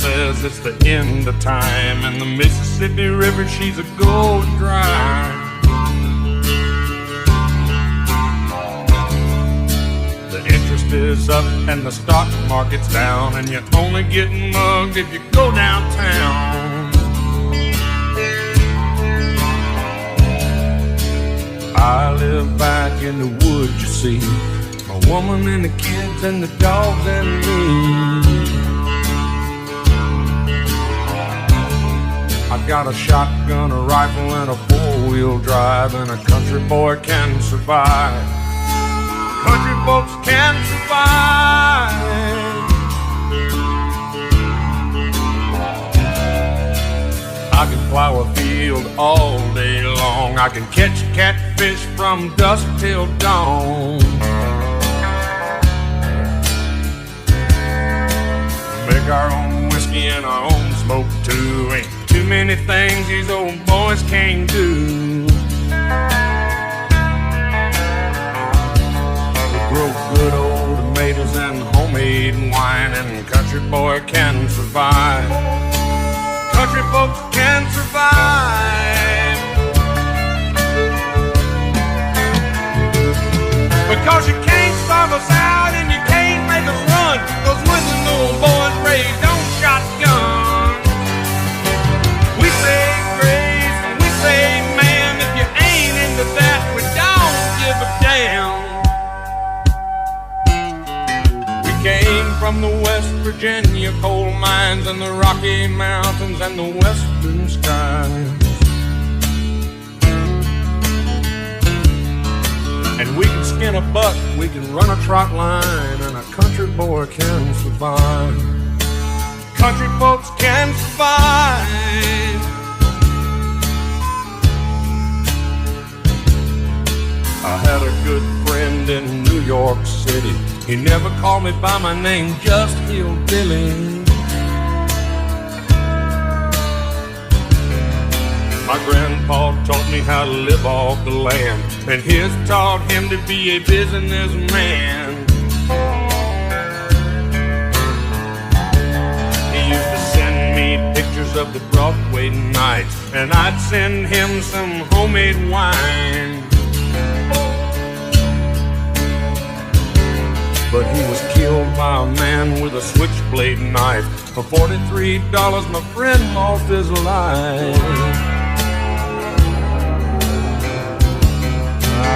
says it's the end of time, and the Mississippi River, she's a going dry. The interest is up and the stock market's down, and you only get mugged if you go downtown. I live back in the woods, you see, a woman and the kids and the dogs and me. I got a shotgun, a rifle, and a four-wheel drive, and a country boy can survive. Country folks can survive. I can plow a field all day long. I can catch catfish from dusk till dawn. Make our own whiskey and our own smoke too. Ain't too many things these old boys can't do. We grow good old tomatoes and homemade wine, and country boy can survive. Country folks can survive. Because you can't starve us out and you can't make us run, 'cause when the old boys raised on shotgun, we say grace and we say man. If you ain't into that, we don't give a damn. We came from the West Virginia coal mines and the Rocky Mountains and the western skies, and we can skin a buck, we can run a trot line, and a country boy can survive. Country folks can survive. I had a good friend in New York City. He never called me by my name, just Hillbilly. My grandpa taught me how to live off the land, and his taught him to be a businessman. He used to send me pictures of the Broadway nights, and I'd send him some homemade wine. But he was killed by a man with a switchblade knife. For $43, my friend lost his life.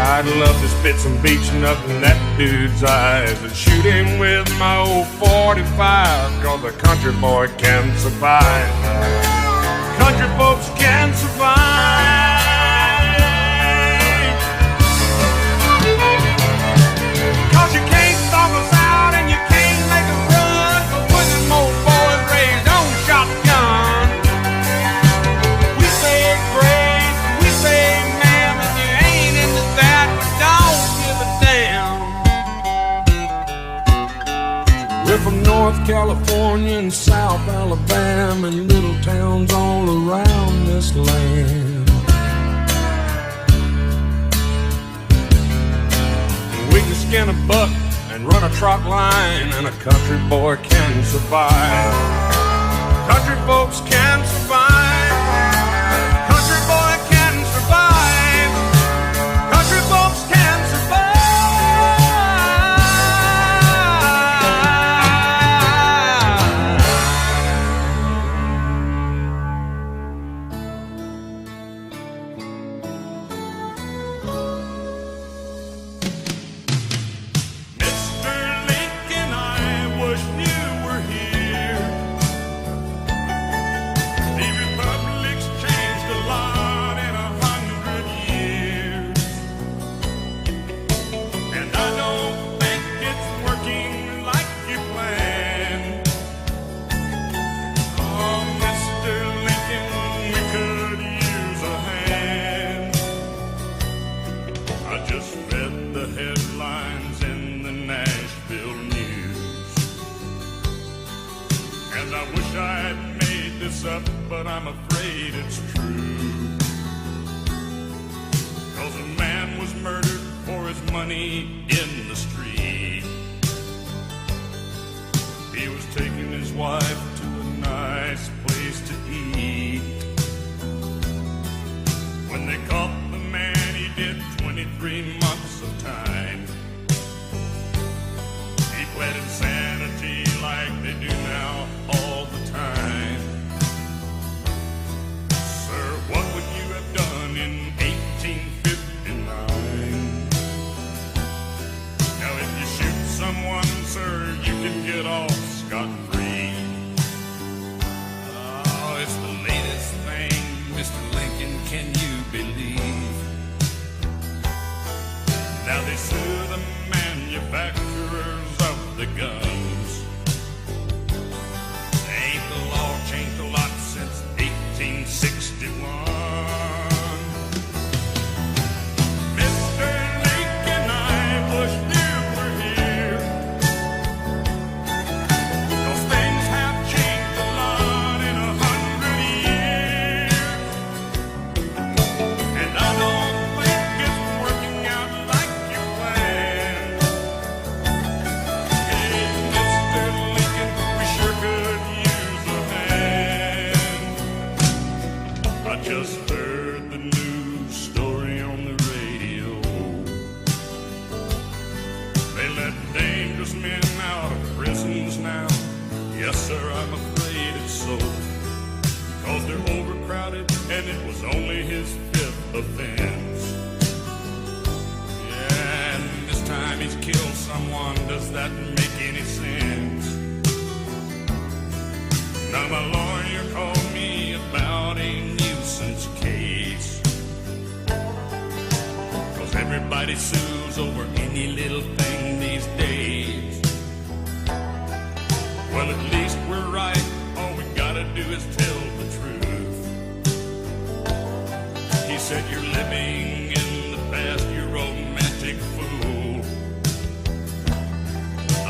I'd love to spit some beach nut in that dude's eyes and shoot him with my old 45, 'cause a country boy can survive. Country folks can survive. You can't stop us out and you can't make us run, 'cause when them old boys raised on shotgun, we say grace, we say man. If you ain't into that, we don't give a damn. We're from North California and South Alabama and little towns all around this land. We can skin a buck and run a trot line, and a country boy can survive. Country folks can survive. Country boy can survive. Country folks can survive. But I'm afraid it's true, 'cause a man was murdered for his money in the street. He was taking his wife to the night. nice place to eat. When they caught the man, he did 23 months of time. He pled insanity like they do now all the time. Sir, what would you have done in 1859? Now if you shoot someone, sir, you can get off scot-free. Oh, it's the latest thing, Mr. Lincoln, can you believe? Now they sue the manufacturers of the guns. Ain't the law changed a lot since 1861? Mr. Lincoln, I wish you were here, 'cause things have changed a lot in 100 years. And I don't think it's working out like you planned. Hey, Mr. Lincoln, we sure could use a hand. I just heard the news story on the radio. They let dangerous men out of prisons now. Yes, sir, I'm afraid it's so. 'Cause they're overcrowded and it was only his 5th offense. Yeah, and this time he's killed someone. Does that make any sense? Now my lawyer called me about a nuisance case. 'Cause everybody sues over any little thing these days. Well, at least we're right. All we gotta do is tell the truth. He said, you're living in the past, you romantic fool.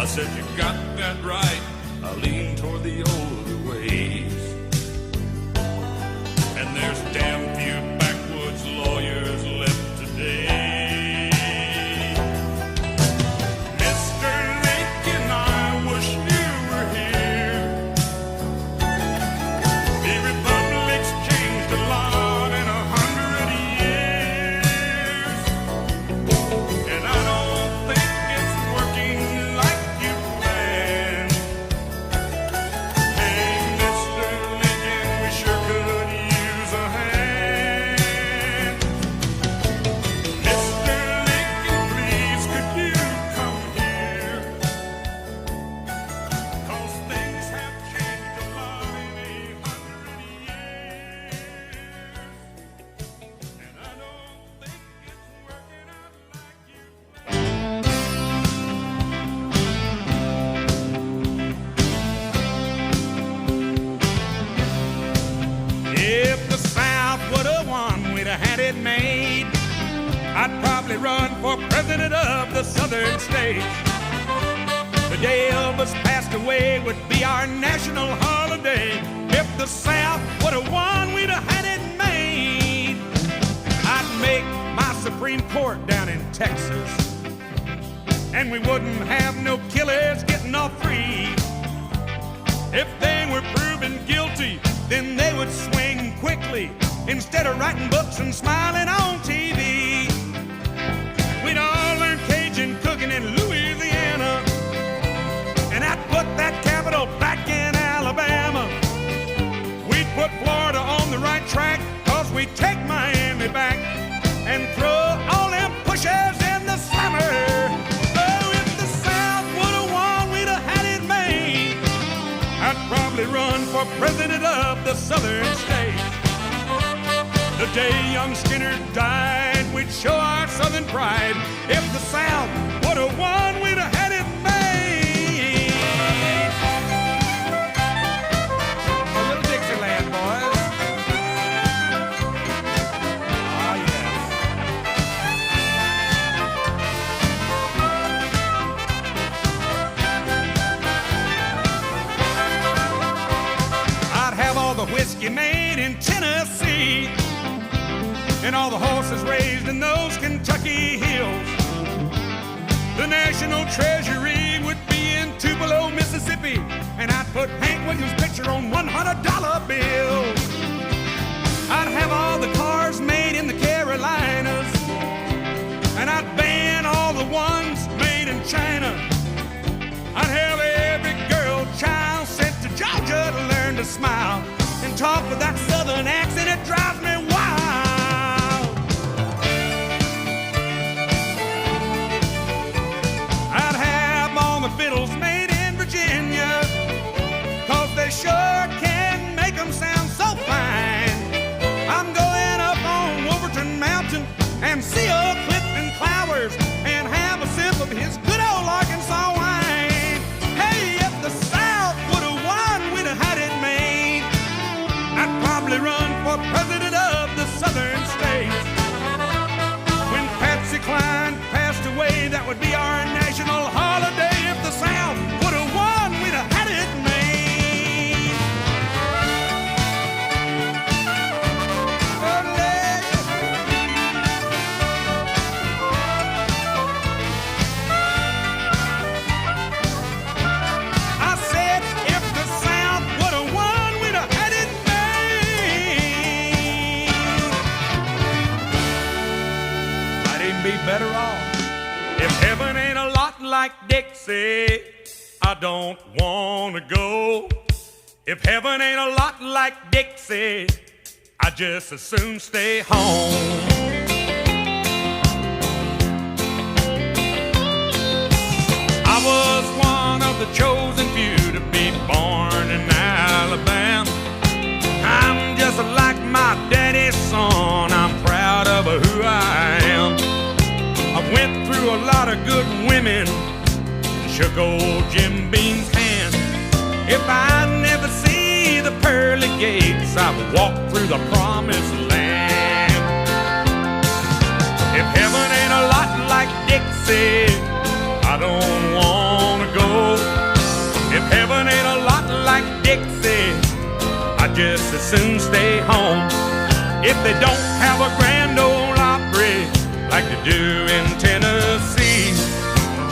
I said, you got that right. I lean toward the older ways. And there's damn few backwoods lawyers left today. Mr. Lincoln, I wish you were here. The republic's changed a lot in 100 years. And I don't think it's working like you planned. Hey, Mr. Lincoln, we sure could use a hand. Mr. Lincoln, please, could you come here? 'Cause things have changed a lot in 100 years. And I don't think it's working out like you planned. If the South would have won, we'd have had it made. I'd probably run for president of the southern states. The day Elvis passed away would be our national holiday. If the South would have won, we'd have had it made. I'd make my Supreme Court down in Texas, and we wouldn't have no killers getting off free. If they were proven guilty, then they would swing quickly instead of writing books and smiling on TV. We'd all learn Cajun cooking in Louisiana, and I'd put that capital back in Alabama. We'd put Florida on the right track, 'cause we'd take Miami back and throw all them pushers in the slammer. Oh, if the South would have won, we'd have had it made. I'd probably run for president of the southern states. The day young Skinner died, we'd show our southern pride. If the South would have won, we'd have had it made. A little Dixieland, boys. Ah, yes. I'd have all the whiskey made in Tennessee, and all the horses raised in those Kentucky hills. The national treasury would be in Tupelo, Mississippi, and I'd put Hank Williams' picture on $100 bills. I'd have all the cars made in the Carolinas, and I'd ban all the ones made in China. I'd have every girl child sent to Georgia to learn to smile and talk with that southern accent. It drives me wild. I'd have all the fiddles made in Virginia, 'cause they sure can make them sound so fine. I'm going up on Wolverton Mountain and see old Clifton Clowers and have a sip of his good old Arkansas wine. Hey, if the South would have won, we'd have had it made. I'd probably run for president of the southern states. When Patsy Cline passed away, that would be our national holiday. If the South would have won, we'd have had it made. I said, if the South would have won, we'd have had it made. Might even be better off. If heaven ain't a lot like Dixie, I don't wanna go. If heaven ain't a lot like Dixie, I just as soon stay home. I was one of the chosen few to be born in Alabama. I'm just like my daddy's son. I'm proud of who I am. I went through a lot of good women and shook old Jim Beam's hand. If I never see the pearly gates, I've walked through the promised land. If heaven ain't a lot like Dixie, I don't wanna go. If heaven ain't a lot like Dixie, I just as soon stay home. If they don't have a grand ole Opry like they do in Tennessee,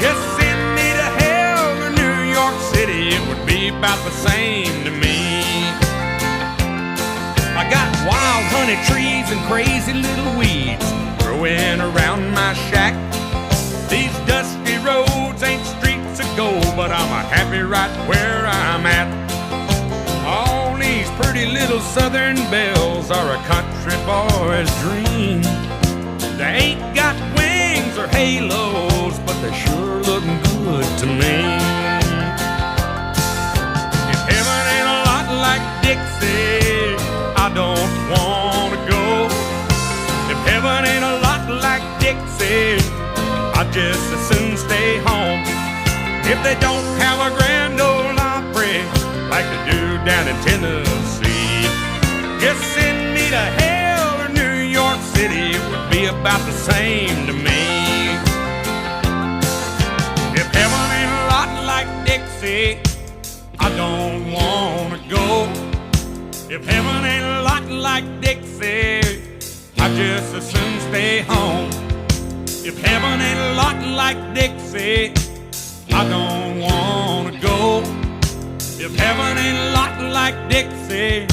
just send me to hell or New York City. It would be about the same to me. I got wild honey trees and crazy little weeds growing around my shack. These dusty roads ain't streets of gold, but I'm happy right where I'm at. All these pretty little southern belles are a country boy's dream. They ain't got wings or halos, but they sure look good to me. If heaven ain't a lot like Dixie, I don't wanna go. If heaven ain't a lot like Dixie, I just as soon stay home. If they don't have a grand ole Opry like they do down in Tennessee, just send me to hell or New York City. It would be about the same to me. If heaven ain't a lot like Dixie, I don't wanna go. If heaven ain't a lot like Dixie, I just as soon stay home. If heaven ain't a lot like Dixie, I don't wanna go. If heaven ain't a lot like Dixie,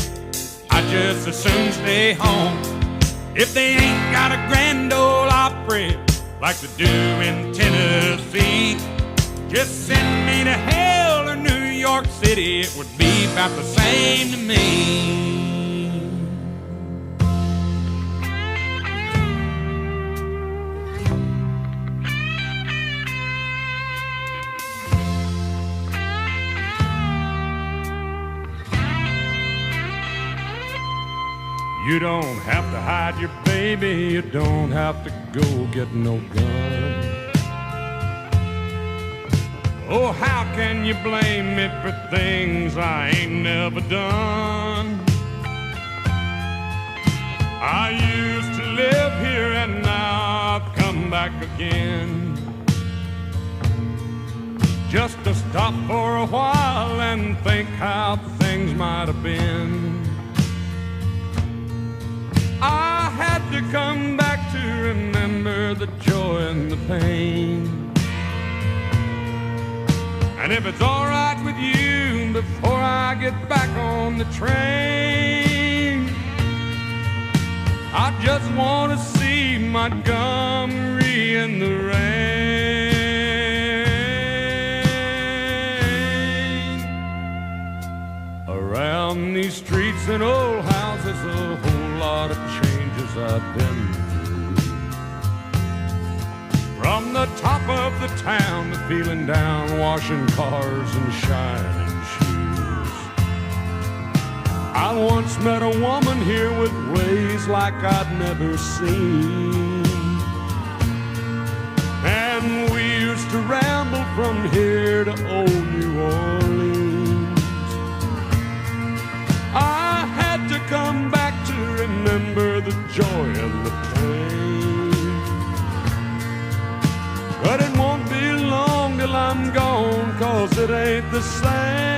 I just as soon stay home. If they ain't got a grand ole Opry like they do in Tennessee, just send me to hell or New York City. It would be about the same to me. You don't have to hide your baby, you don't have to go get no gun. Oh, how can you blame me for things I ain't never done? I used to live here and now I've come back again, just to stop for a while and think how things might have been. I had to come back to remember the joy and the pain. And if it's all right with you, before I get back on the train. I just want to see Montgomery in the rain. Around these streets and old houses, a whole lot of changes I've been through. From the top of the town to feeling down, washing cars and shining shoes. I once met a woman here with ways like I'd never seen, and we used to ramble from here to old New Orleans. I had to come back to remember the joy and the pain, but it won't be long till I'm gone, 'cause it ain't the same.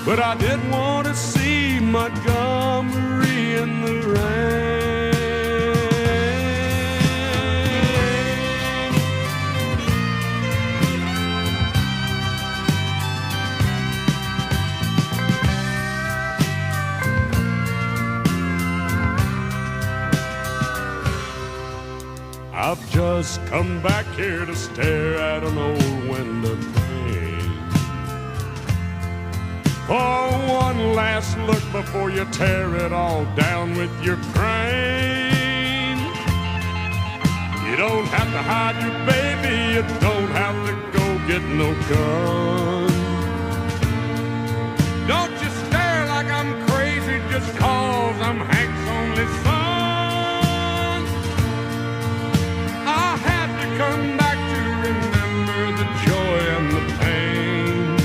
But I did want to see Montgomery in the rain. I've just come back here to stare at an old window pane for one last look before you tear it all down with your crane. You don't have to hide your baby, you don't have to go get no gun. Don't you stare like I'm crazy just 'cause I'm Hank's only son. I had to come back to remember the joy and the pain,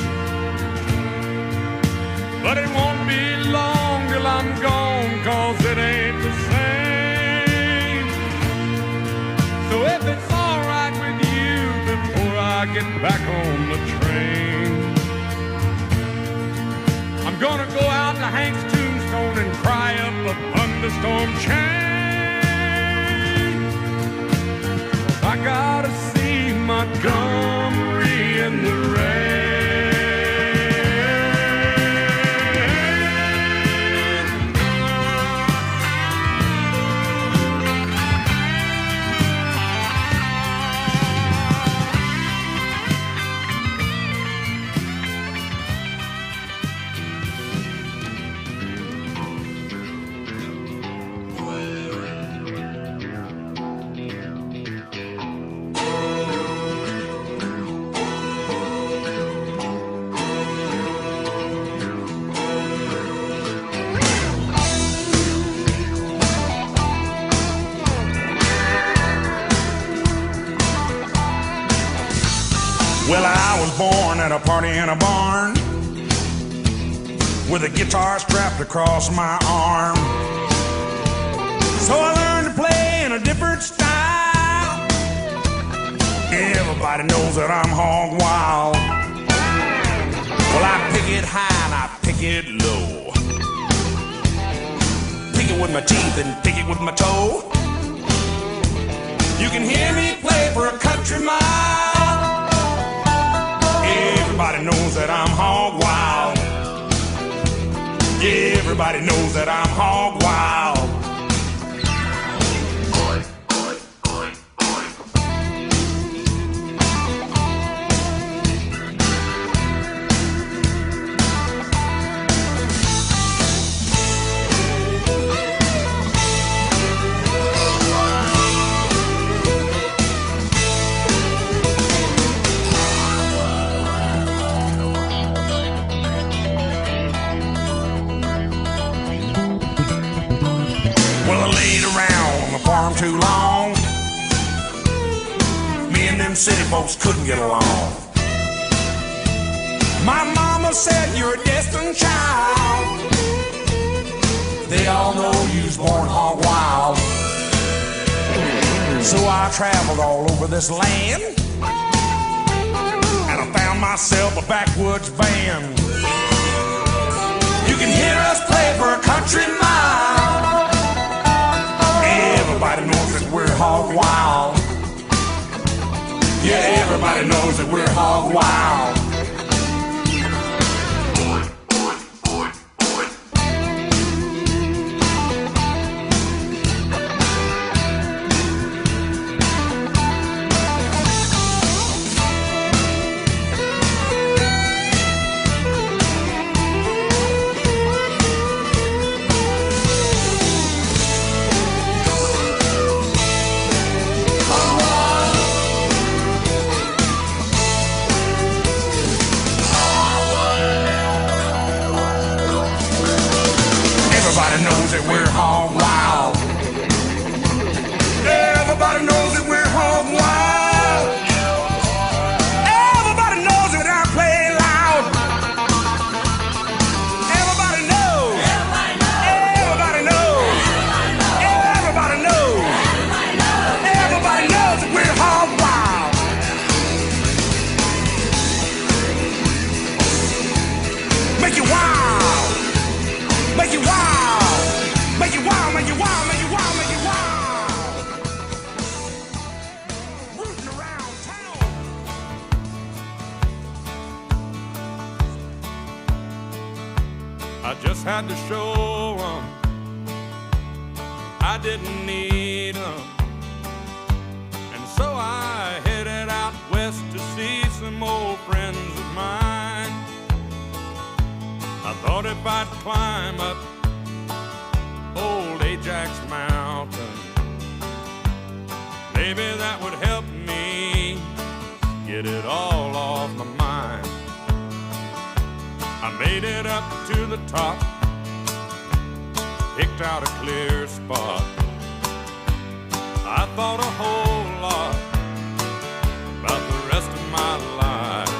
but it won't be long till I'm gone, 'cause it ain't the same. So if it's all right with you, before I get back on the train, I'm gonna go out to Hank's tombstone and cry up a thunderstorm chain. I gotta see Montgomery in the rain. Well, I was born at a party in a barn with a guitar strapped across my arm. So I learned to play in a different style. Everybody knows that I'm hog wild. Well, I pick it high and I pick it low. Pick it with my teeth and pick it with my toe. You can hear me play for a country mile. Everybody knows that I'm hog wild. Everybody knows that I'm hog wild. Too long, me and them city folks couldn't get along. My mama said you're a destined child. They all know you was born hog wild. So I traveled all over this land, and I found myself a backwoods band. You can hear us play for a country mile. Everybody knows that we're hog wild. Yeah, everybody knows that we're hog wild. just had to show 'em I didn't need 'em. And so I headed out west to see some old friends of mine. I thought if I'd climb up old Ajax Mountain, maybe that would help me get it all off my mind. I made it up to the top, picked out a clear spot. I thought a whole lot about the rest of my life.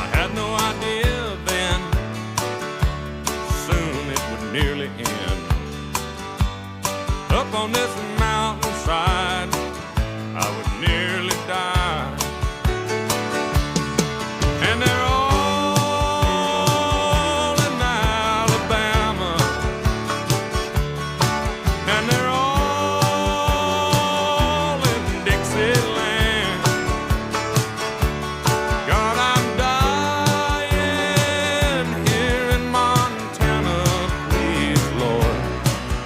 I had no idea then soon it would nearly end. Up on this mountainside I would nearly die. And they're all in Alabama, and they're all in Dixieland. God, I'm dying here in Montana. Please, Lord,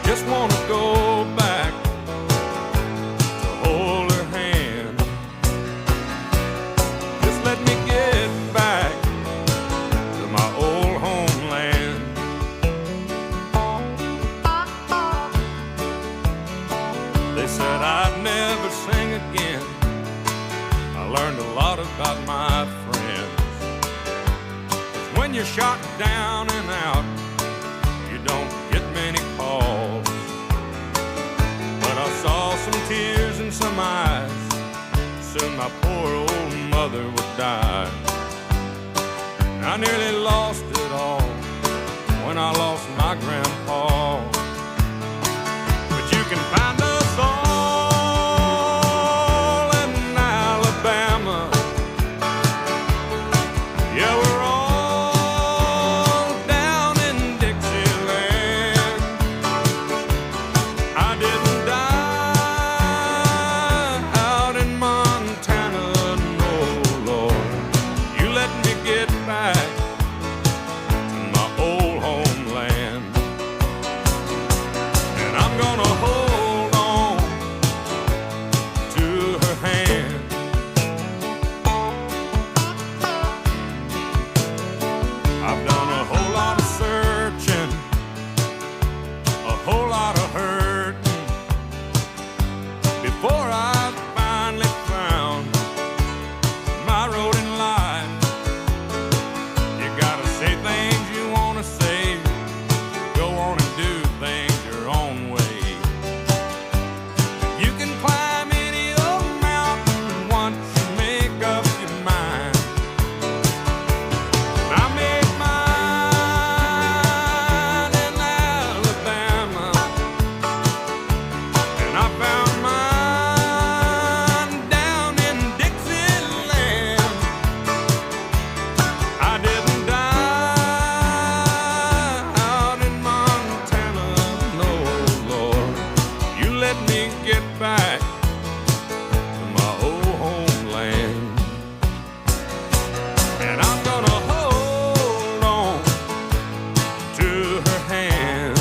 just wanna go back to hold her hand. Just let me get back to my old homeland. They said I'd never sing again. I learned a lot about my friends. 'Cause when you're shot down and out, you don't get many calls. But I saw some tears in some eyes. Soon my poor old mother would die. I nearly lost it all when I lost my grandpa. But you can find us all in Alabama. Yeah, we're all down in Dixieland. I didn't die out in Montana, no, Lord. You let me get back to my old homeland. And I'm gonna hold on to her hand. I've done a whole lot of searching, a whole lot of hurting, before I finally found my road in life. You gotta say things you wanna say, go on and do things your own way. You can climb any old mountain once you make up your mind. I made mine in Alabama, and I found mine down in Dixieland. I didn't die out in Montana, no, Lord. You let me get back to my old homeland. And I'm gonna hold on to her hand.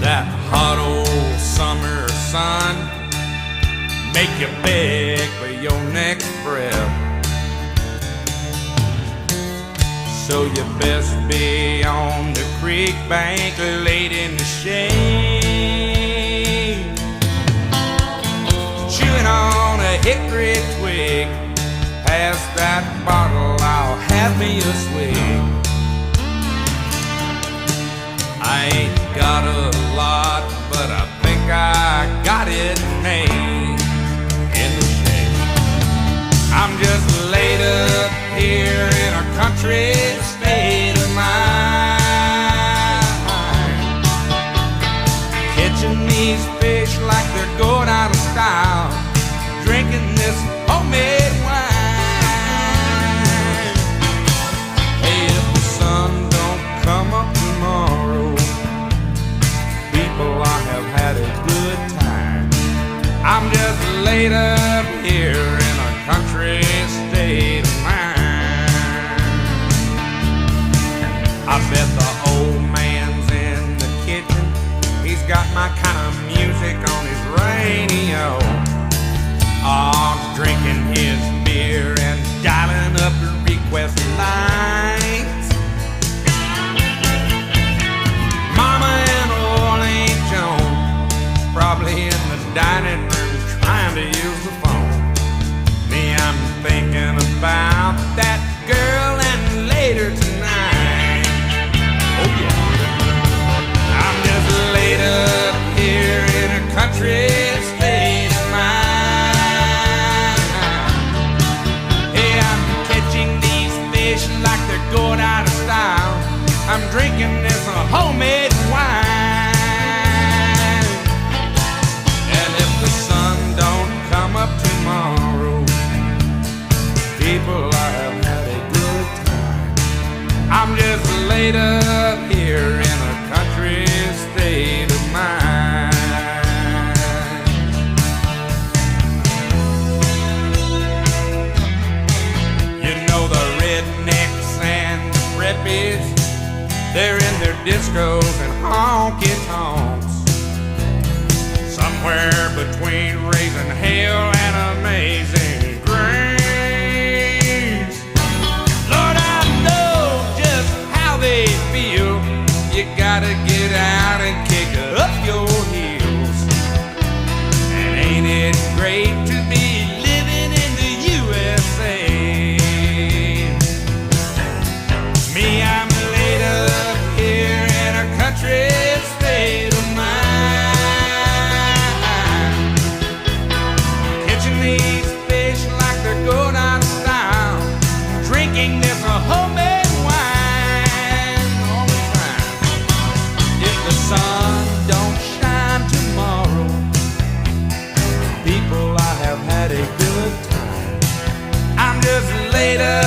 That hot old summer sun make you beg for your next breath. So you best be on the creek bank laid in the shade, chewing on a hickory twig. Pass that bottle, I'll have me a swig. I ain't got a lot, but I think I got it made in the shade. I'm just laid up here in a country state of mind, catching these fish like they're going out of style, drinking this homemade wine. Hey, if the sun don't come up tomorrow, people, I have had a good time. laid up here in a country state of mind. I bet the old man's in the kitchen. He's got my kind of music on his radio. Oh, drinking his beer and dialing up the request lines. Mama and old Aunt Joan probably in the dining room trying to use the phone. Me, I'm thinking about that girl and later tonight. Oh yeah, I'm just laid up here in a country state of mind. Hey, I'm catching these fish like they're going out of style. I'm drinking this homemade wine. And if the sun don't come up tomorrow, people, I have had a good time. I'm just laid up here in a country state of mind. You know the rednecks and the preppies, they're in their discos and honky-tonks, somewhere between raising hell and amazing grace. Lord, I know just how they feel. You gotta get out and kick up your heels. And ain't it great to be living in the USA? Me, I'm laid up here in a country state of mind, catching these fish like they're going out of style, drinking this homemade wine all the time. If the sun don't shine tomorrow, people, I have had a good time. I'm just laid up